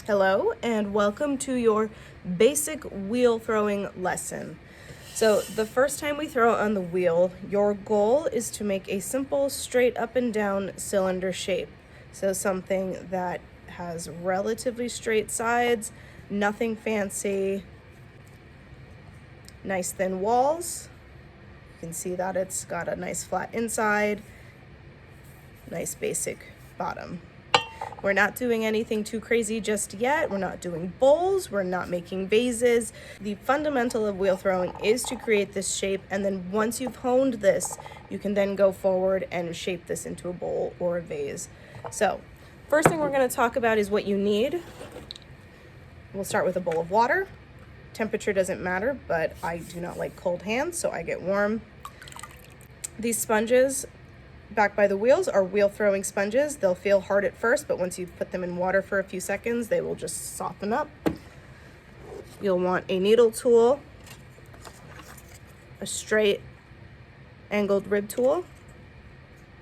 Hello and welcome to your basic wheel throwing lesson. So the first time we throw on the wheel, your goal is to make a simple straight up and down cylinder shape. So something that has relatively straight sides, nothing fancy, nice thin walls. You can see that it's got a nice flat inside, nice basic bottom. We're not doing anything too crazy just yet. We're not doing bowls. We're not making vases. The fundamental of wheel throwing is to create this shape, and then once you've honed this, you can then go forward and shape this into a bowl or a vase. So, first thing we're going to talk about is what you need. We'll start with a bowl of water. Temperature doesn't matter, but I do not like cold hands, so I get warm. These sponges back by the wheels are wheel throwing sponges. They'll feel hard at first, but once you put them in water for a few seconds, they will just soften up. You'll want a needle tool, a straight angled rib tool,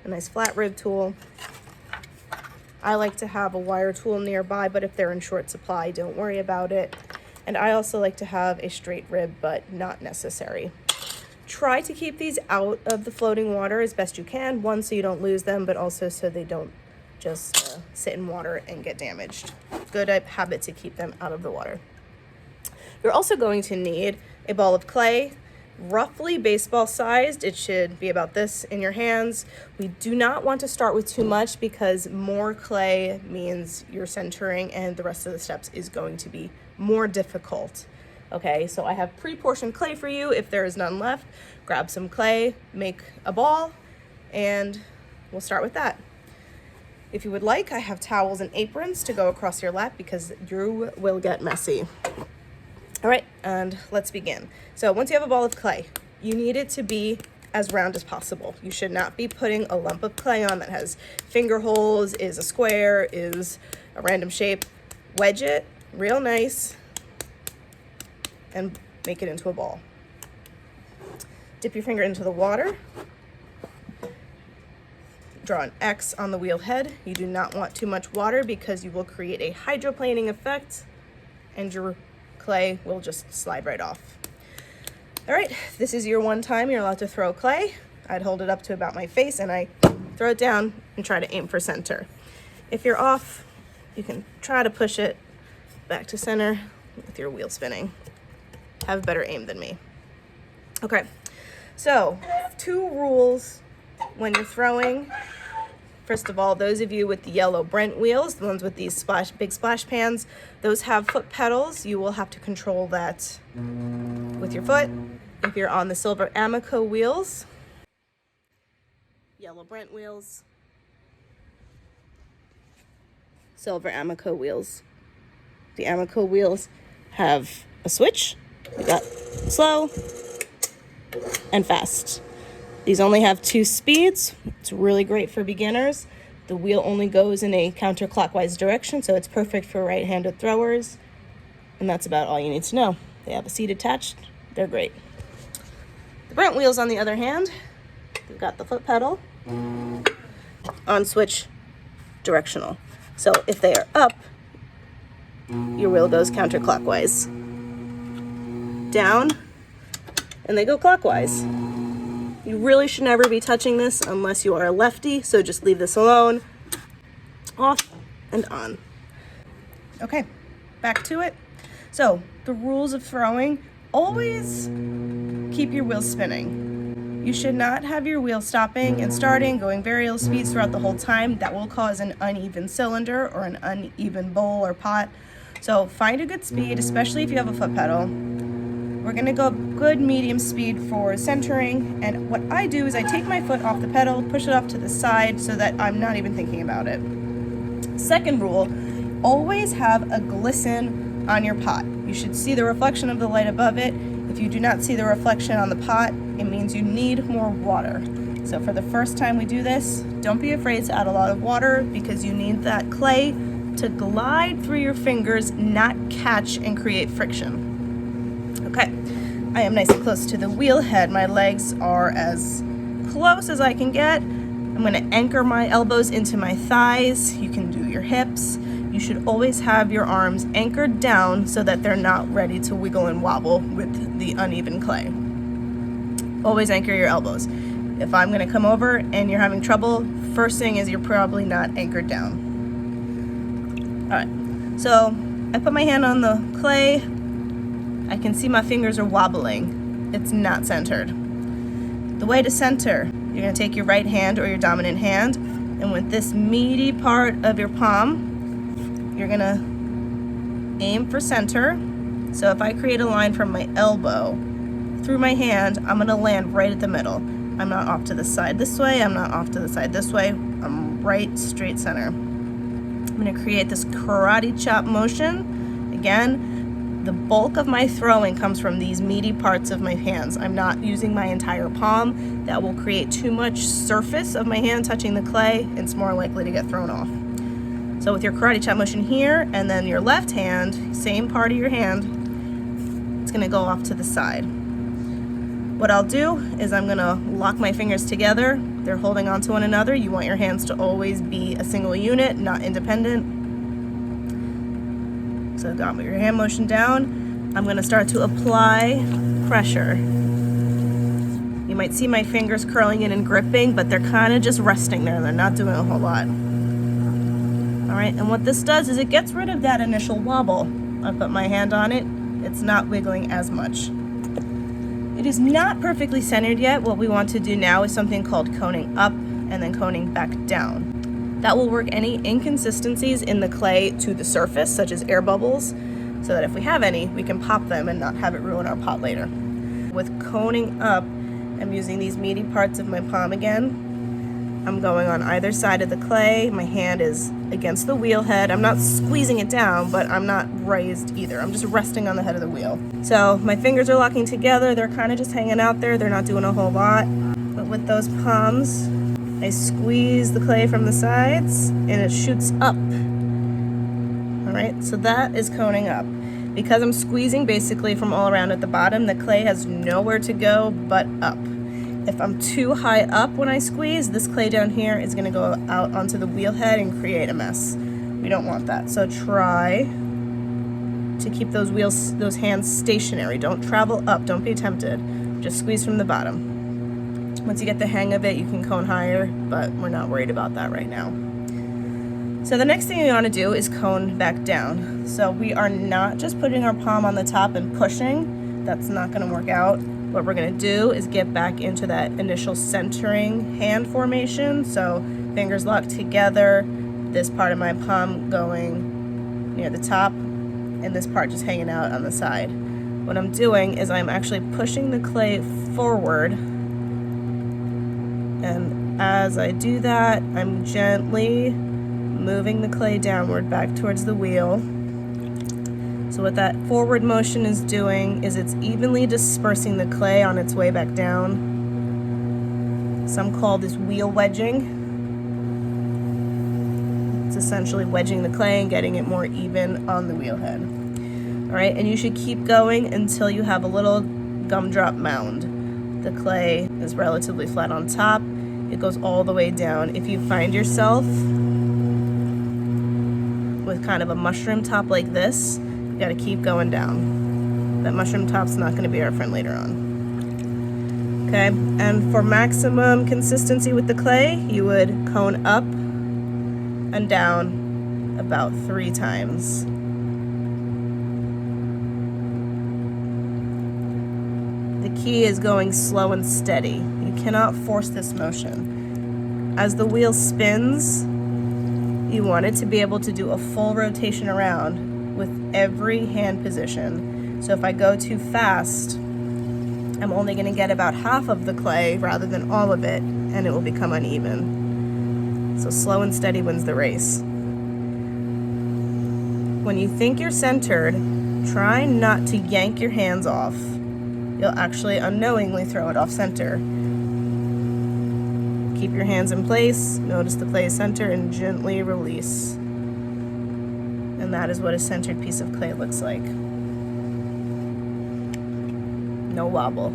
a nice flat rib tool. I like to have a wire tool nearby, but if they're in short supply, don't worry about it. And I also like to have a straight rib, but not necessary. Try to keep these out of the floating water as best you can. One, so you don't lose them, but also so they don't just sit in water and get damaged. Good habit to keep them out of the water. You're also going to need a ball of clay, roughly baseball sized. It should be about this in your hands. We do not want to start with too much because more clay means your centering and the rest of the steps is going to be more difficult. Okay, so I have pre-portioned clay for you. If there is none left, grab some clay, make a ball, and we'll start with that. If you would like, I have towels and aprons to go across your lap because you will get messy. All right, and let's begin. So once you have a ball of clay, you need it to be as round as possible. You should not be putting a lump of clay on that has finger holes, is a square, is a random shape. Wedge it real nice and make it into a ball. Dip your finger into the water. Draw an X on the wheel head. You do not want too much water because you will create a hydroplaning effect and your clay will just slide right off. All right, this is your one time you're allowed to throw clay. I'd hold it up to about my face and I throw it down and try to aim for center. If you're off, you can try to push it back to center with your wheel spinning. Have better aim than me. Okay, so 2 rules when you're throwing. First of all, those of you with the yellow Brent wheels, the ones with these big splash pans, those have foot pedals. You will have to control that with your foot. If you're on the silver Amoco wheels, yellow Brent wheels, silver Amoco wheels. The Amoco wheels have a switch. We got slow and fast. These only have 2 speeds. It's really great for beginners. The wheel only goes in a counterclockwise direction, so it's perfect for right-handed throwers. And that's about all you need to know. They have a seat attached. They're great. The Brent wheels, on the other hand, they've got the foot pedal on switch directional. So if they are up, your wheel goes counterclockwise. Down, and they go clockwise. You really should never be touching this unless you are a lefty, so just leave this alone. Off and on. Okay, back to it. So, the rules of throwing, always keep your wheels spinning. You should not have your wheel stopping and starting, going variable speeds throughout the whole time. That will cause an uneven cylinder or an uneven bowl or pot. So find a good speed, especially if you have a foot pedal. We're gonna go good medium speed for centering, and what I do is I take my foot off the pedal, push it off to the side so that I'm not even thinking about it. Second rule, always have a glisten on your pot. You should see the reflection of the light above it. If you do not see the reflection on the pot, it means you need more water. So for the first time we do this, don't be afraid to add a lot of water because you need that clay to glide through your fingers, not catch and create friction. Okay, I am nice and close to the wheel head. My legs are as close as I can get. I'm going to anchor my elbows into my thighs. You can do your hips. you should always have your arms anchored down so that they're not ready to wiggle and wobble with the uneven clay. Always anchor your elbows. If I'm gonna come over and you're having trouble, first thing is you're probably not anchored down. All right, so I put my hand on the clay. I can see my fingers are wobbling. It's not centered. The way to center, you're gonna take your right hand or your dominant hand, and with this meaty part of your palm, you're gonna aim for center. So if I create a line from my elbow through my hand, I'm gonna land right at the middle. I'm not off to the side this way, I'm not off to the side this way, I'm right straight center. I'm gonna create this karate chop motion. Again, the bulk of my throwing comes from these meaty parts of my hands. I'm not using my entire palm. That will create too much surface of my hand touching the clay. It's more likely to get thrown off. So with your karate chop motion here, and then your left hand, same part of your hand, it's gonna go off to the side. What I'll do is I'm gonna lock my fingers together. They're holding on to one another. You want your hands to always be a single unit, not independent. So I've got your hand motion down. I'm gonna start to apply pressure. You might see my fingers curling in and gripping, but they're kind of just resting there. They're not doing a whole lot. All right, and what this does is it gets rid of that initial wobble. I put my hand on it, it's not wiggling as much. It is not perfectly centered yet. What we want to do now is something called coning up and then coning back down. That will work any inconsistencies in the clay to the surface, such as air bubbles, so that if we have any, we can pop them and not have it ruin our pot later. With coning up, I'm using these meaty parts of my palm again. I'm going on either side of the clay. My hand is against the wheel head. I'm not squeezing it down, but I'm not raised either. I'm just resting on the head of the wheel. So my fingers are locking together. They're kind of just hanging out there. They're not doing a whole lot. But with those palms, I squeeze the clay from the sides and it shoots up. All right, so that is coning up. Because I'm squeezing basically from all around at the bottom, the clay has nowhere to go but up. If I'm too high up when I squeeze, this clay down here is gonna go out onto the wheel head and create a mess. We don't want that. So try to keep those hands stationary. Don't travel up, don't be tempted. Just squeeze from the bottom. Once you get the hang of it, you can cone higher, but we're not worried about that right now. So the next thing we wanna do is cone back down. So we are not just putting our palm on the top and pushing. That's not gonna work out. What we're gonna do is get back into that initial centering hand formation. So fingers locked together, this part of my palm going near the top, and this part just hanging out on the side. What I'm doing is I'm actually pushing the clay forward, and as I do that, I'm gently moving the clay downward back towards the wheel. So what that forward motion is doing is it's evenly dispersing the clay on its way back down. Some call this wheel wedging. It's essentially wedging the clay and getting it more even on the wheel head. All right, and you should keep going until you have a little gumdrop mound. The clay is relatively flat on top. It goes all the way down. If you find yourself with kind of a mushroom top like this, you gotta keep going down. That mushroom top's not gonna be our friend later on. Okay, and for maximum consistency with the clay, you would cone up and down about 3 times. The key is going slow and steady. You cannot force this motion. As the wheel spins, you want it to be able to do a full rotation around with every hand position. So if I go too fast, I'm only gonna get about half of the clay rather than all of it, and it will become uneven. So slow and steady wins the race. When you think you're centered, try not to yank your hands off. You'll actually unknowingly throw it off center. Keep your hands in place, notice the clay is centered, and gently release. And that is what a centered piece of clay looks like. No wobble.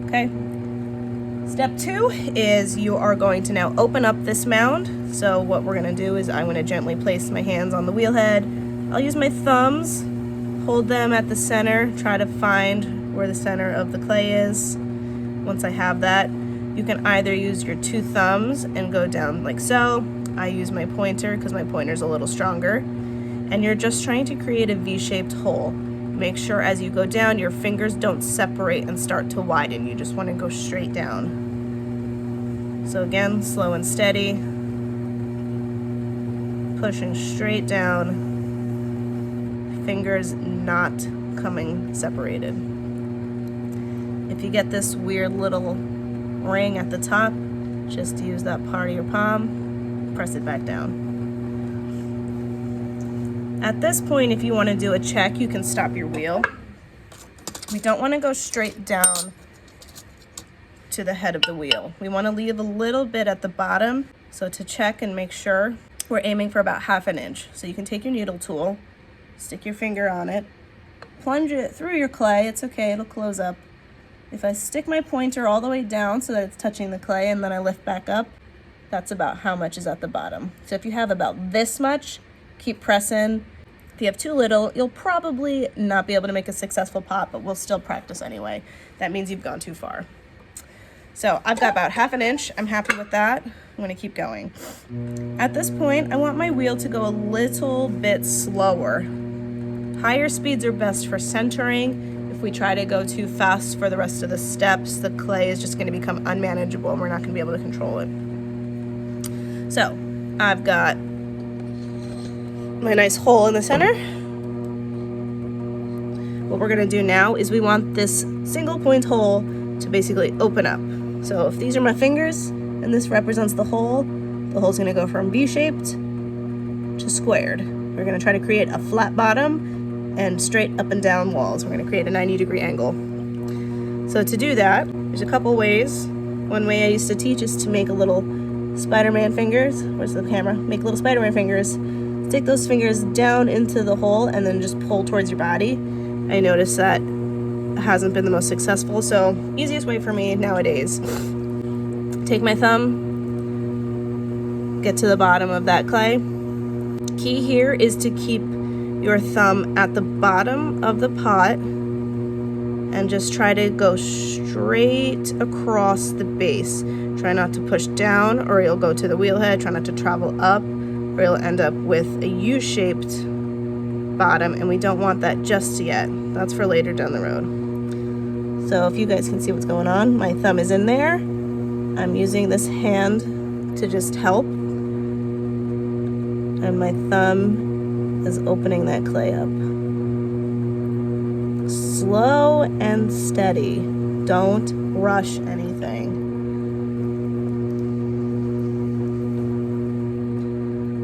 Okay, Step 2 is you are going to now open up this mound. So what we're going to do is I'm going to gently place my hands on the wheel head. I'll use my thumbs, hold them at the center, try to find where the center of the clay is. Once I have that, you can either use your 2 thumbs and go down like so. I use my pointer because my pointer's a little stronger. And you're just trying to create a V-shaped hole. Make sure as you go down, your fingers don't separate and start to widen. You just want to go straight down. So again, slow and steady. Pushing straight down. Fingers not coming separated. If you get this weird little ring at the top, just use that part of your palm, press it back down. At this point, if you want to do a check, you can stop your wheel. We don't want to go straight down to the head of the wheel. We want to leave a little bit at the bottom. So to check and make sure, we're aiming for about 1/2 inch. So you can take your needle tool, stick your finger on it, plunge it through your clay. It's okay, it'll close up. If I stick my pointer all the way down so that it's touching the clay and then I lift back up, that's about how much is at the bottom. So if you have about this much, keep pressing. If you have too little, you'll probably not be able to make a successful pot, but we'll still practice anyway. That means you've gone too far. So I've got about 1/2 inch. I'm happy with that. I'm gonna keep going. At this point, I want my wheel to go a little bit slower. Higher speeds are best for centering. If we try to go too fast for the rest of the steps, the clay is just gonna become unmanageable and we're not gonna be able to control it. So I've got my nice hole in the center. What we're gonna do now is we want this single point hole to basically open up. So if these are my fingers and this represents the hole's gonna go from V-shaped to squared. We're gonna try to create a flat bottom and straight up and down walls. We're gonna create a 90-degree angle. So to do that, there's a couple ways. One way I used to teach is to make a little Spider-Man fingers. Where's the camera? Make little Spider-Man fingers. Stick those fingers down into the hole and then just pull towards your body. I noticed that hasn't been the most successful, so easiest way for me nowadays. Take my thumb, get to the bottom of that clay. Key here is to keep your thumb at the bottom of the pot and just try to go straight across the base. Try not to push down or you'll go to the wheel head. Try not to travel up or you'll end up with a U-shaped bottom, and we don't want that just yet. That's for later down the road. So if you guys can see what's going on, my thumb is in there. I'm using this hand to just help. And my thumb is opening that clay up. Slow and steady. Don't rush anything.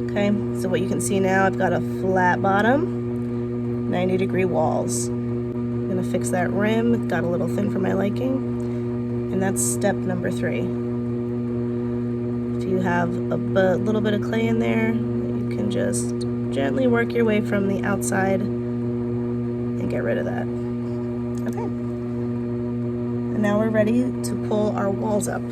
Okay, so what you can see now, I've got a flat bottom, 90-degree walls. I'm gonna fix that rim, got a little thin for my liking, and that's step number 3. If you have a little bit of clay in there, you can just gently work your way from the outside and get rid of that. Okay. And now we're ready to pull our walls up.